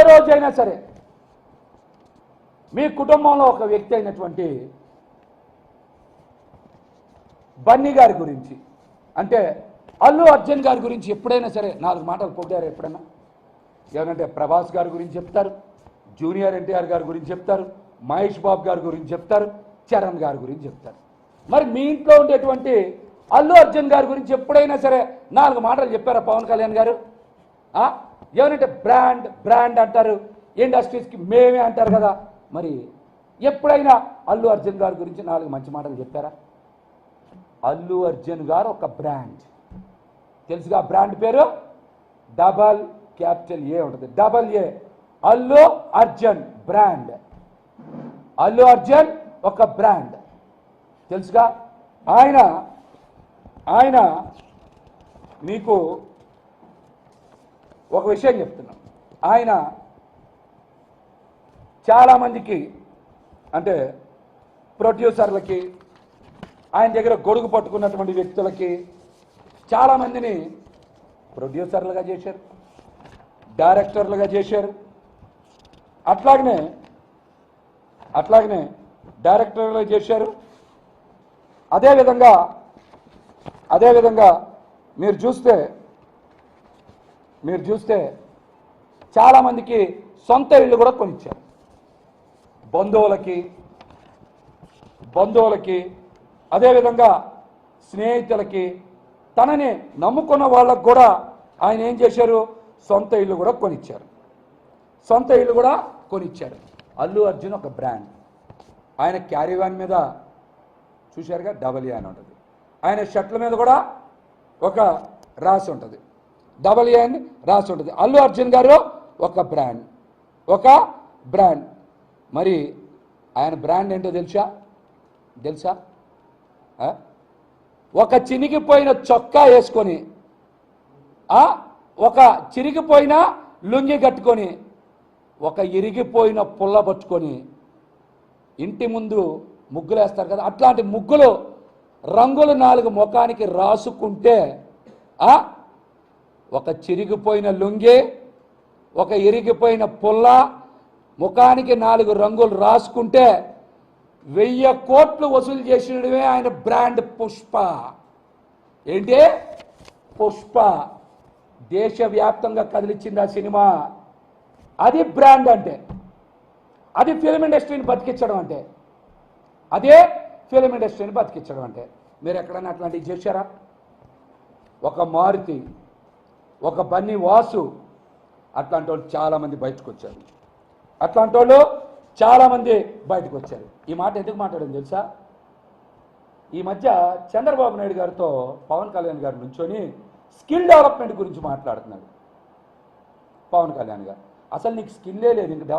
రోజైనా సరే మీ కుటుంబంలో ఒక వ్యక్తి అయినటువంటి బన్నీ గారి గురించి, అంటే అల్లు అర్జున్ గారి గురించి ఎప్పుడైనా సరే 4 మాటలు పొగిడారు ఎప్పుడైనా? ఏమంటే ప్రభాస్ గారి గురించి చెప్తారు, జూనియర్ ఎన్టీఆర్ గారి గురించి చెప్తారు, మహేష్ బాబు గారి గురించి చెప్తారు, చరణ్ గారి గురించి చెప్తారు. మరి మీ ఇంట్లో ఉండేటువంటి అల్లు అర్జున్ గారి గురించి ఎప్పుడైనా సరే 4 మాటలు చెప్పారా పవన్ కళ్యాణ్ గారు? ఏమంటే బ్రాండ్ బ్రాండ్ అంటారు, ఇండస్ట్రీస్కి మేమే అంటారు కదా. మరి ఎప్పుడైనా అల్లు అర్జున్ గారి గురించి 4 మంచి మాటలు చెప్పారా? అల్లు అర్జున్ గారు ఒక బ్రాండ్, తెలుసుగా బ్రాండ్ పేరు డబల్ క్యాపిటల్ ఏ ఉంటుంది, double A, Allu Arjun brand. Allu Arjun ఒక బ్రాండ్ తెలుసుగా. ఆయన మీకు ఒక విషయం చెప్తున్నాం. ఆయన చాలామందికి, అంటే ప్రొడ్యూసర్లకి, ఆయన దగ్గర గొడుగు పట్టుకున్నటువంటి వ్యక్తులకి చాలామందిని ప్రొడ్యూసర్లుగా చేశారు, డైరెక్టర్లుగా చేశారు. అట్లాగనే డైరెక్టర్లుగా చేశారు. అదేవిధంగా మీరు చూస్తే చాలామందికి సొంత ఇళ్ళు కూడా కొనిచ్చారు. బంధువులకి అదేవిధంగా స్నేహితులకి, తనని నమ్ముకున్న వాళ్ళకు కూడా ఆయన ఏం చేశారు? సొంత ఇల్లు కూడా కొనిచ్చారు. అల్లు అర్జున్ ఒక బ్రాండ్. ఆయన క్యారీవాన్ మీద చూశారుగా డబల్ ఏ అని ఉంటుంది, ఆయన షర్ట్ల మీద కూడా ఒక రాసి ఉంటుంది, డబల్ ఏ అని రాసి ఉంటుంది. అల్లు అర్జున్ గారు ఒక బ్రాండ్. మరి ఆయన బ్రాండ్ ఏంటో తెలుసా? ఒక చినిగిపోయిన చొక్కా వేసుకొని, ఒక చిరిగిపోయిన లుంగి కట్టుకొని, ఒక ఇరిగిపోయిన పుల్ల పట్టుకొని ఇంటి ముందు ముగ్గులు వేస్తారు కదా, అట్లాంటి ముగ్గులు రంగులు 4 ముఖానికి రాసుకుంటే, ఒక చిరిగిపోయిన లుంగి, ఒక ఇరిగిపోయిన పుల్ల, ముఖానికి 4 రంగులు రాసుకుంటే 1000 కోట్లు వసూలు చేసినవే ఆయన బ్రాండ్ పుష్ప. ఏంటి? పుష్ప. దేశవ్యాప్తంగా కదిలిచ్చింది ఆ సినిమా. అది బ్రాండ్ అంటే, అది ఫిల్మ్ ఇండస్ట్రీని బతికించడం అంటే, మీరు ఎక్కడైనా అట్లాంటివి చేశారా? ఒక మారుతి, ఒక బన్నీ వాసు, అట్లాంటి వాళ్ళు చాలామంది బయటకు వచ్చారు. ఈ మాట ఎందుకు మాట్లాడాను తెలుసా? ఈ మధ్య చంద్రబాబు నాయుడు గారితో పవన్ కళ్యాణ్ గారు నుంచొని స్కిల్ డెవలప్మెంట్ గురించి మాట్లాడుతున్నాడు. పవన్ కళ్యాణ్ గారు, అసలు నీకు స్కిల్లే లేదు, ఇంక